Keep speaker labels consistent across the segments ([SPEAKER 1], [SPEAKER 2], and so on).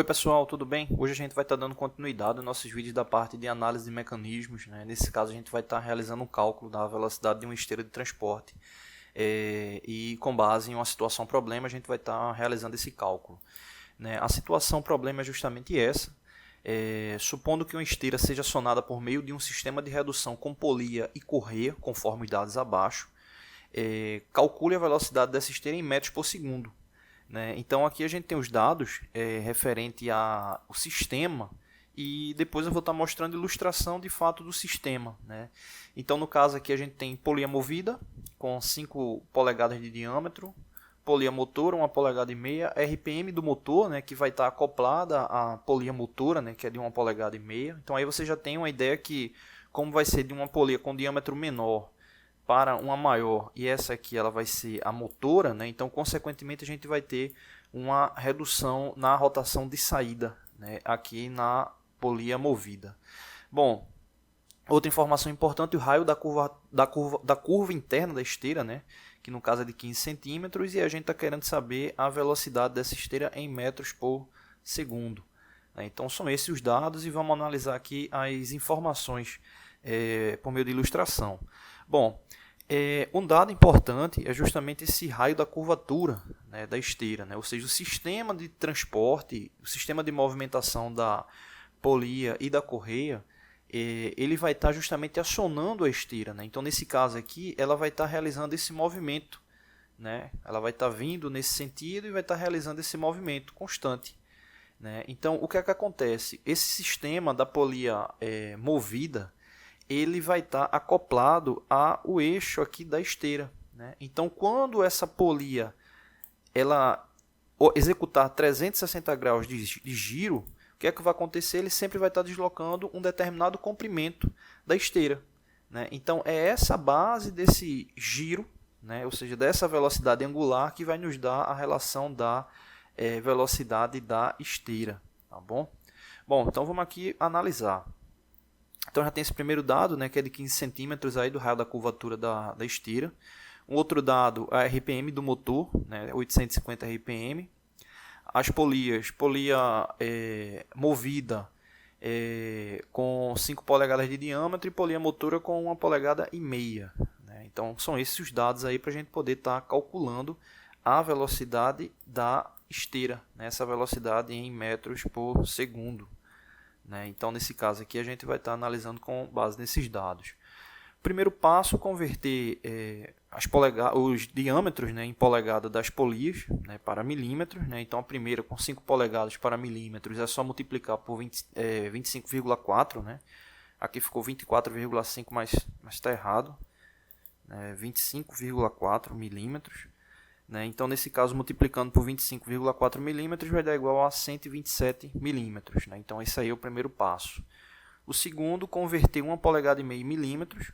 [SPEAKER 1] Oi pessoal, tudo bem? Hoje a gente vai estar dando continuidade aos nossos vídeos da parte de análise de mecanismos, né? Nesse caso a gente vai estar realizando um cálculo da velocidade de uma esteira de transporte e com base em uma situação problema a gente vai estar realizando esse cálculo, né? A situação problema é justamente essa. Supondo que uma esteira seja acionada por meio de um sistema de redução com polia e correia, conforme os dados abaixo, calcule a velocidade dessa esteira em metros por segundo. Né? Então aqui a gente tem os dados referente ao sistema e depois eu vou estar mostrando ilustração de fato do sistema. Né? Então no caso aqui a gente tem polia movida com 5 polegadas de diâmetro, polia motora 1,5 polegada, RPM do motor, né, que vai estar acoplada à polia motora, né, que é de 1,5 polegada. Então aí você já tem uma ideia que como vai ser de uma polia com diâmetro menor para uma maior e essa aqui ela vai ser a motora, né? Então consequentemente a gente vai ter uma redução na rotação de saída, né? Aqui na polia movida. Bom, outra informação importante, o raio da curva interna da esteira, né? Que no caso é de 15 centímetros e a gente está querendo saber a velocidade dessa esteira em metros por segundo. Então são esses os dados e vamos analisar aqui as informações por meio de ilustração. Bom, um dado importante é justamente esse raio da curvatura, né, da esteira, né? Ou seja, o sistema de transporte, o sistema de movimentação da polia e da correia, ele vai estar justamente acionando a esteira. Né? Então, nesse caso aqui, ela vai estar realizando esse movimento. Né? Ela vai estar vindo nesse sentido e vai estar realizando esse movimento constante. Né? Então, o que é que acontece? Esse sistema da polia movida, ele vai estar acoplado ao eixo aqui da esteira. Né? Então, quando essa polia ela executar 360 graus de giro, o que é que vai acontecer? Ele sempre vai estar deslocando um determinado comprimento da esteira. Né? Então, é essa base desse giro, né? Ou seja, dessa velocidade angular, que vai nos dar a relação da velocidade da esteira. Tá bom? Bom, então vamos aqui analisar. Então já tem esse primeiro dado, né, que é de 15 centímetros aí do raio da curvatura da esteira. Um outro dado, a RPM do motor, né, 850 RPM. As polias, polia movida com 5 polegadas de diâmetro e polia motora com 1,5 polegada. Né? Então são esses os dados aí para a gente poder estar calculando a velocidade da esteira, né, essa velocidade em metros por segundo. Então, nesse caso aqui, a gente vai estar analisando com base nesses dados. Primeiro passo, converter os diâmetros, né, em polegada das polias, né, para milímetros. Né? Então, a primeira com 5 polegadas para milímetros é só multiplicar por 25,4. Né? Aqui ficou 24,5, mas está errado. 25,4 milímetros. Então, nesse caso, multiplicando por 25,4 milímetros vai dar igual a 127 milímetros. Então, esse aí é o primeiro passo. O segundo, converter 1,5 polegada em milímetros.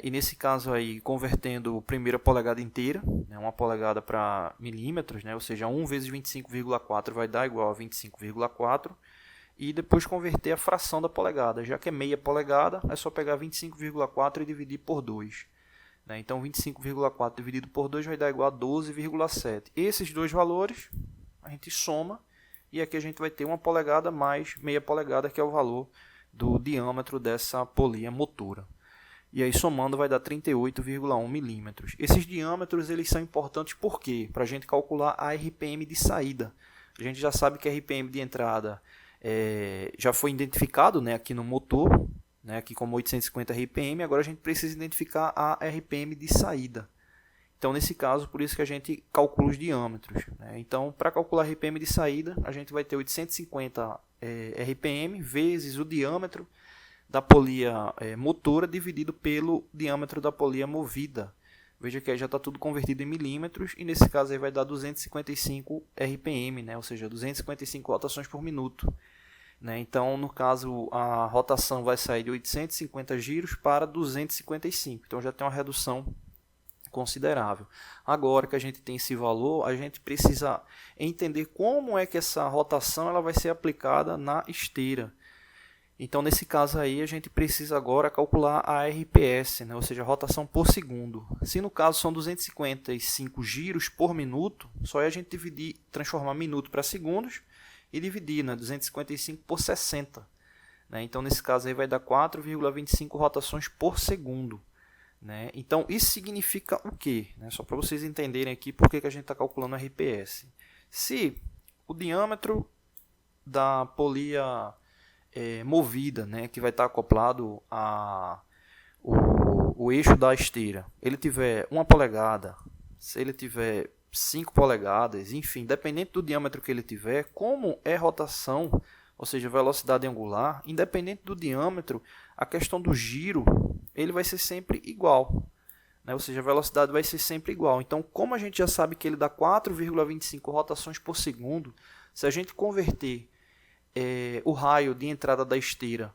[SPEAKER 1] E nesse caso, aí, convertendo a primeira polegada inteira, 1 polegada para milímetros, ou seja, 1 vezes 25,4 vai dar igual a 25,4. E depois converter a fração da polegada. Já que é meia polegada, é só pegar 25,4 e dividir por 2. Então, 25,4 dividido por 2 vai dar igual a 12,7. Esses dois valores a gente soma e aqui a gente vai ter 1 polegada mais meia polegada, que é o valor do diâmetro dessa polia motora. E aí somando vai dar 38,1 milímetros. Esses diâmetros eles são importantes por quê? Para a gente calcular a RPM de saída. A gente já sabe que a RPM de entrada já foi identificado, né, aqui no motor, né, aqui como 850 RPM, agora a gente precisa identificar a RPM de saída. Então, nesse caso, por isso que a gente calcula os diâmetros. Né? Então, para calcular a RPM de saída, a gente vai ter 850 RPM vezes o diâmetro da polia motora dividido pelo diâmetro da polia movida. Veja que aí já está tudo convertido em milímetros e nesse caso aí vai dar 255 RPM, né? Ou seja, 255 rotações por minuto. Então, no caso, a rotação vai sair de 850 giros para 255. Então, já tem uma redução considerável. Agora que a gente tem esse valor, a gente precisa entender como é que essa rotação ela vai ser aplicada na esteira. Então, nesse caso aí, a gente precisa agora calcular a RPS, né? Ou seja, a rotação por segundo. Se no caso são 255 giros por minuto, só é a gente dividir, transformar minuto para segundos, e dividir, né, 255 por 60. Né? Então, nesse caso, aí vai dar 4,25 rotações por segundo. Né? Então, isso significa o quê? Né? Só para vocês entenderem aqui por que a gente está calculando RPS. Se o diâmetro da polia movida, né, que vai estar acoplado o eixo da esteira, ele tiver 1 polegada, se ele tiver 5 polegadas, enfim, dependente do diâmetro que ele tiver, como é rotação, ou seja, velocidade angular, independente do diâmetro, a questão do giro, ele vai ser sempre igual. Né? Ou seja, a velocidade vai ser sempre igual. Então, como a gente já sabe que ele dá 4,25 rotações por segundo, se a gente converter o raio de entrada da esteira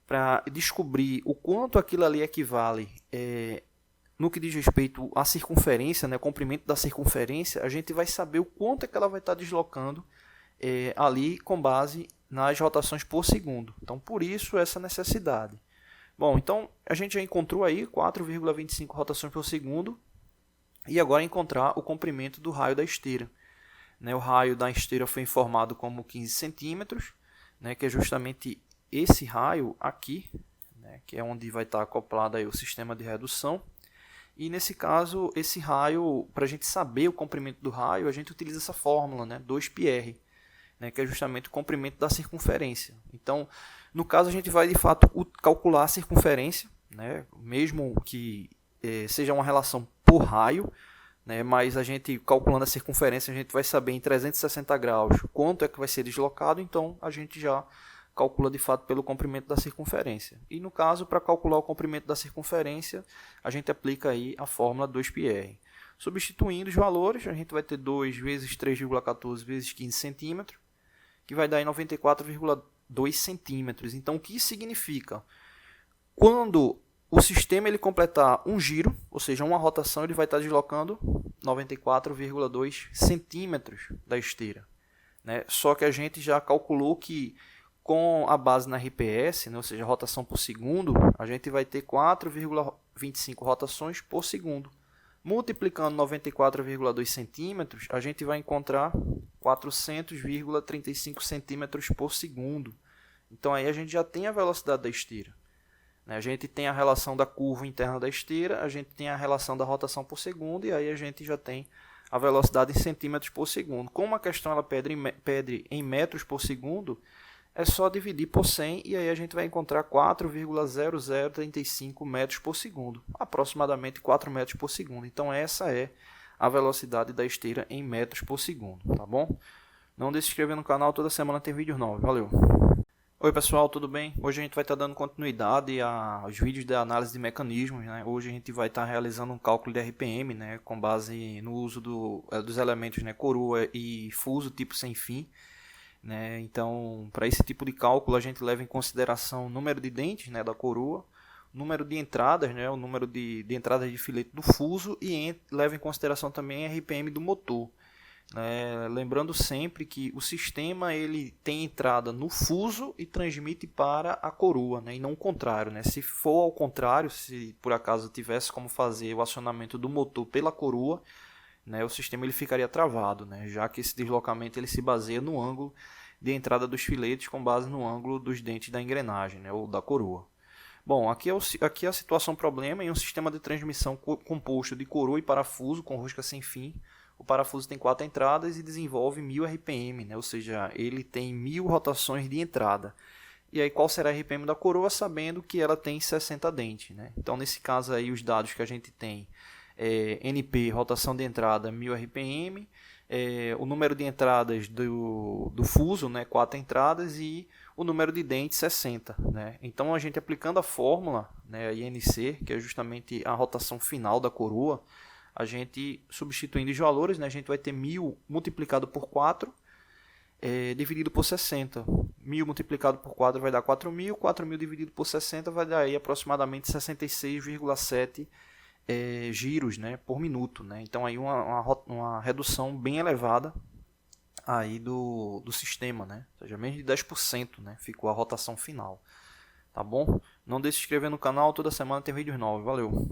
[SPEAKER 1] para descobrir o quanto aquilo ali equivale no que diz respeito à circunferência, né, comprimento da circunferência, a gente vai saber o quanto é que ela vai estar deslocando ali com base nas rotações por segundo. Então, por isso, essa necessidade. Bom, então, a gente já encontrou aí 4,25 rotações por segundo e agora encontrar o comprimento do raio da esteira. Né, o raio da esteira foi informado como 15 centímetros, né, que é justamente esse raio aqui, né, que é onde vai estar acoplado aí o sistema de redução. E nesse caso, esse raio, para a gente saber o comprimento do raio, a gente utiliza essa fórmula, né, 2πr, né, que é justamente o comprimento da circunferência. Então, no caso, a gente vai de fato calcular a circunferência, né, mesmo que seja uma relação por raio, né, mas a gente calculando a circunferência, a gente vai saber em 360 graus quanto é que vai ser deslocado, então a gente já calcula de fato pelo comprimento da circunferência. E no caso, para calcular o comprimento da circunferência, a gente aplica aí a fórmula 2πr. Substituindo os valores, a gente vai ter 2 vezes 3,14 vezes 15 centímetros, que vai dar em 94,2 centímetros. Então, o que isso significa? Quando o sistema ele completar um giro, ou seja, uma rotação, ele vai estar deslocando 94,2 centímetros da esteira. Né? Só que a gente já calculou que com a base na RPS, né, ou seja, rotação por segundo, a gente vai ter 4,25 rotações por segundo. Multiplicando 94,2 centímetros, a gente vai encontrar 400,35 centímetros por segundo. Então aí a gente já tem a velocidade da esteira. A gente tem a relação da curva interna da esteira, a gente tem a relação da rotação por segundo, e aí a gente já tem a velocidade em centímetros por segundo. Como a questão ela pede em metros por segundo, é só dividir por 100 e aí a gente vai encontrar 4,0035 metros por segundo, aproximadamente 4 metros por segundo. Então essa é a velocidade da esteira em metros por segundo, tá bom? Não deixe de se inscrever no canal, toda semana tem vídeos novos. Valeu! Oi pessoal, tudo bem? Hoje a gente vai estar dando continuidade aos vídeos de análise de mecanismos. Né? Hoje a gente vai estar realizando um cálculo de RPM, né? Com base no uso dos elementos, né? Coroa e fuso tipo sem fim. Né? Então, para esse tipo de cálculo, a gente leva em consideração o número de dentes, né, da coroa, o número de entradas, né, o número de entradas de filete do fuso e leva em consideração também a RPM do motor. Lembrando sempre que o sistema ele tem entrada no fuso e transmite para a coroa, né, e não o contrário. Né? Se for ao contrário, se por acaso tivesse como fazer o acionamento do motor pela coroa, né, o sistema ele ficaria travado, né, já que esse deslocamento ele se baseia no ângulo de entrada dos filetes com base no ângulo dos dentes da engrenagem, né, ou da coroa. Bom, aqui é a situação problema em um sistema de transmissão composto de coroa e parafuso com rosca sem fim. O parafuso tem 4 entradas e desenvolve 1000 RPM, né, ou seja, ele tem 1000 rotações de entrada. E aí qual será a RPM da coroa, sabendo que ela tem 60 dentes. Né? Então, nesse caso aí, os dados que a gente tem NP, rotação de entrada 1000 RPM, o número de entradas do fuso, né, 4 entradas, e o número de dentes 60. Né? Então a gente aplicando a fórmula, né, a INC, que é justamente a rotação final da coroa, a gente substituindo os valores, né, a gente vai ter 1000 multiplicado por 4, dividido por 60. 1000 multiplicado por 4 vai dar 4000, 4000 dividido por 60 vai dar aí aproximadamente 66,7 giros, né, por minuto. Né? Então aí uma redução bem elevada aí do sistema, né? Ou seja, menos de 10%, né, ficou a rotação final. Tá bom? Não deixe de se inscrever no canal, toda semana tem vídeos novos. Valeu!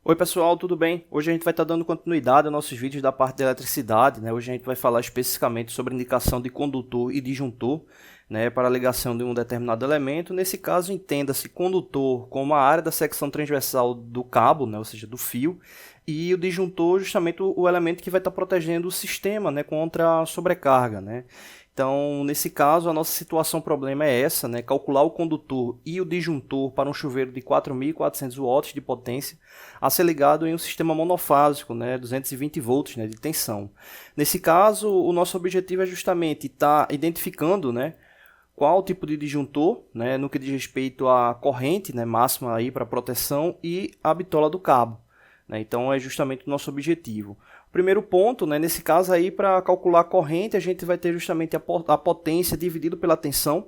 [SPEAKER 1] Oi pessoal, tudo bem? Hoje a gente vai estar dando continuidade aos nossos vídeos da parte da eletricidade, né? Hoje a gente vai falar especificamente sobre indicação de condutor e disjuntor, né, para a ligação de um determinado elemento. Nesse caso, entenda-se condutor como a área da secção transversal do cabo, né, ou seja, do fio, e o disjuntor justamente o elemento que vai estar protegendo o sistema, né, contra a sobrecarga, né? Então, nesse caso, a nossa situação problema é essa, né? Calcular o condutor e o disjuntor para um chuveiro de 4.400 watts de potência a ser ligado em um sistema monofásico, né? 220 volts, né? De tensão. Nesse caso, o nosso objetivo é justamente estar identificando, né, qual tipo de disjuntor, né, no que diz respeito à corrente, né, máxima aí para proteção e a bitola do cabo, né? Então, é justamente o nosso objetivo. Primeiro ponto, né, nesse caso aí, para calcular a corrente, a gente vai ter justamente a potência dividido pela tensão,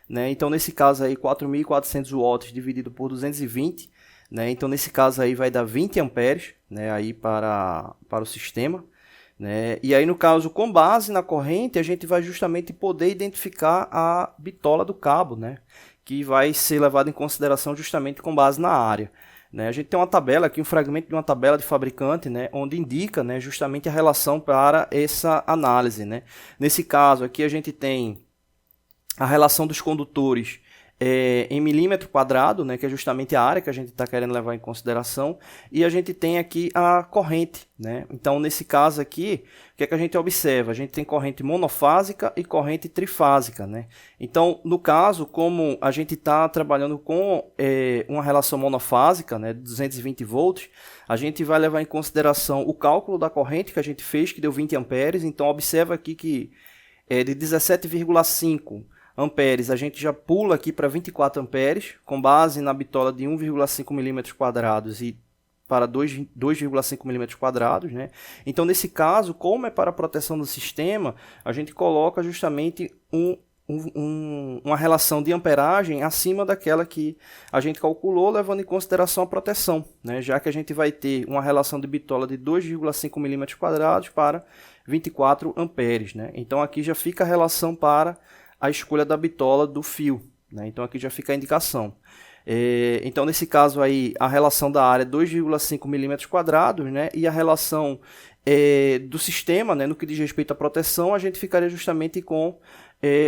[SPEAKER 1] né? Então, nesse caso aí, 4.400 watts dividido por 220, né? Então, nesse caso aí, vai dar 20 amperes, né, aí para o sistema, né? E aí, no caso, com base na corrente, a gente vai justamente poder identificar a bitola do cabo, né, que vai ser levada em consideração justamente com base na área. A gente tem uma tabela aqui, um fragmento de uma tabela de fabricante, né, onde indica, né, justamente a relação para essa análise, né. Nesse caso aqui a gente tem a relação dos condutores em milímetro quadrado, né, que é justamente a área que a gente está querendo levar em consideração, e a gente tem aqui a corrente, né? Então, nesse caso aqui, o que é que a gente observa? A gente tem corrente monofásica e corrente trifásica, né? Então, no caso, como a gente está trabalhando com uma relação monofásica, né, de 220 volts, a gente vai levar em consideração o cálculo da corrente que a gente fez, que deu 20 amperes. Então, observa aqui que de 17,5 amperes, a gente já pula aqui para 24 amperes, com base na bitola de 1,5 milímetros quadrados e para 2,5 milímetros quadrados, né? Então, nesse caso, como é para a proteção do sistema, a gente coloca justamente uma relação de amperagem acima daquela que a gente calculou, levando em consideração a proteção, né? Já que a gente vai ter uma relação de bitola de 2,5 milímetros quadrados para 24 amperes, né? Então, aqui já fica a relação para a escolha da bitola do fio, né? Então aqui já fica a indicação. Então nesse caso aí a relação da área é 2,5 milímetros quadrados, né? E a relação do sistema, né, no que diz respeito à proteção, a gente ficaria justamente com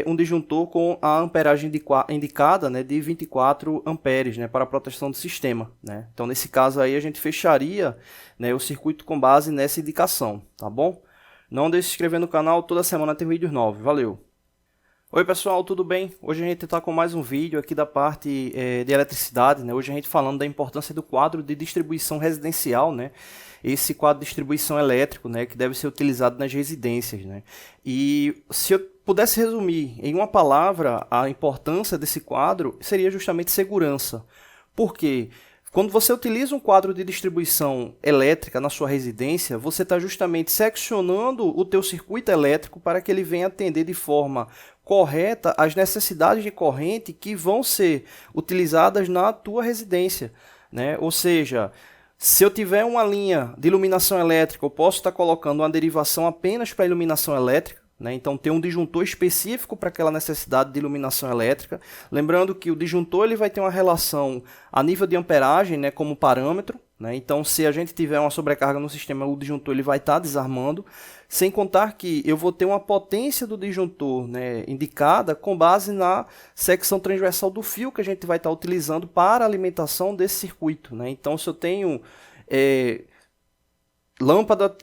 [SPEAKER 1] um disjuntor com a amperagem indicada, né, de 24 amperes, né, para a proteção do sistema, né? Então nesse caso aí a gente fecharia, né, o circuito com base nessa indicação, tá bom? Não deixe de se inscrever no canal, toda semana tem vídeos novos. Valeu! Oi pessoal, tudo bem? Hoje a gente está com mais um vídeo aqui da parte de eletricidade, né? Hoje a gente falando da importância do quadro de distribuição residencial, né? Esse quadro de distribuição elétrico, né, que deve ser utilizado nas residências, né? E se eu pudesse resumir em uma palavra a importância desse quadro, seria justamente segurança. Por quê? Quando você utiliza um quadro de distribuição elétrica na sua residência, você está justamente seccionando o teu circuito elétrico para que ele venha atender de forma correta as necessidades de corrente que vão ser utilizadas na tua residência, né? Ou seja, se eu tiver uma linha de iluminação elétrica, eu posso estar colocando uma derivação apenas para iluminação elétrica, né? Então, tem um disjuntor específico para aquela necessidade de iluminação elétrica. Lembrando que o disjuntor ele vai ter uma relação a nível de amperagem, né, como parâmetro, né? Então, se a gente tiver uma sobrecarga no sistema, o disjuntor ele vai estar desarmando. Sem contar que eu vou ter uma potência do disjuntor, né, indicada com base na secção transversal do fio que a gente vai estar utilizando para a alimentação desse circuito, né? Então, se eu tenho lâmpada,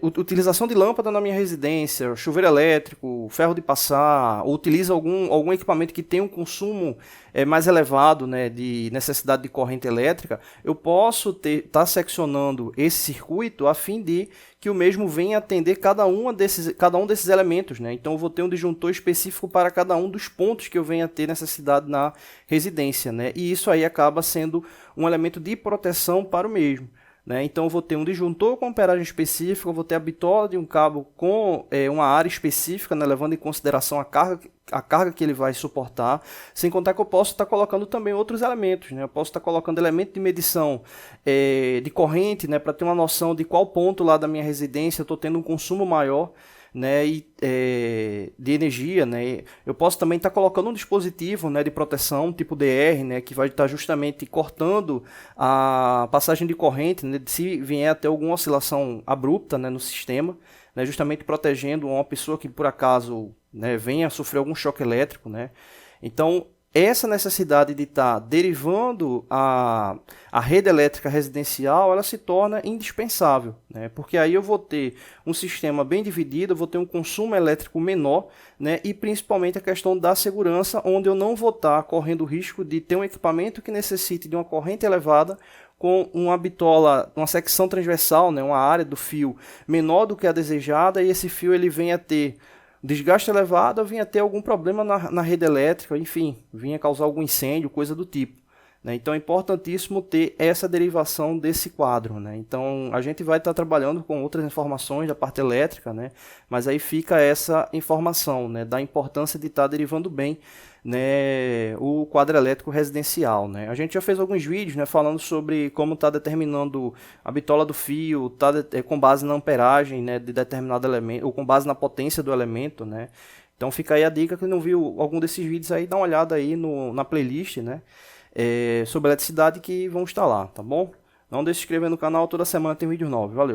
[SPEAKER 1] utilização de lâmpada na minha residência, chuveiro elétrico, ferro de passar, ou utiliza algum equipamento que tem um consumo mais elevado, né, de necessidade de corrente elétrica, eu posso estar seccionando esse circuito a fim de que o mesmo venha atender cada um desses elementos, né? Então eu vou ter um disjuntor específico para cada um dos pontos que eu venha ter necessidade na residência, né? E isso aí acaba sendo um elemento de proteção para o mesmo, né? Então eu vou ter um disjuntor com amperagem específica, eu vou ter a bitola de um cabo com uma área específica, né, levando em consideração a carga que ele vai suportar, sem contar que eu posso estar colocando também outros elementos, né? Eu posso estar colocando elemento de medição de corrente, né, para ter uma noção de qual ponto lá da minha residência eu estou tendo um consumo maior, né, de
[SPEAKER 2] de energia, né? Eu posso também estar colocando um dispositivo, né, de proteção tipo DR, né, que vai estar justamente cortando a passagem de corrente, né, se vier a ter alguma oscilação abrupta, né, no sistema, né, justamente protegendo uma pessoa que por acaso, né, venha a sofrer algum choque elétrico, né? Então, essa necessidade de estar derivando a rede elétrica residencial, ela se torna indispensável, né? Porque aí eu vou ter um sistema bem dividido, eu vou ter um consumo elétrico menor, né? E principalmente a questão da segurança, onde eu não vou estar correndo o risco de ter um equipamento que necessite de uma corrente elevada com uma bitola, uma secção transversal, né? Uma área do fio menor do que a desejada, e esse fio ele venha a ter desgaste elevado, vinha ter algum problema na rede elétrica, enfim, vinha causar algum incêndio, coisa do tipo, né? Então é importantíssimo ter essa derivação desse quadro, né? Então a gente vai estar trabalhando com outras informações da parte elétrica, né? Mas aí fica essa informação, né, da importância de estar derivando bem, né, o quadro elétrico residencial, né? A gente já fez alguns vídeos, né, falando sobre como está determinando a bitola do fio, com base na amperagem, né, de determinado elemento, ou com base na potência do elemento, né? Então fica aí a dica, que não viu algum desses vídeos aí, dá uma olhada aí na playlist, né, sobre eletricidade, que vão estar lá, tá bom? Não deixe de se inscrever no canal, toda semana tem vídeo novo, valeu!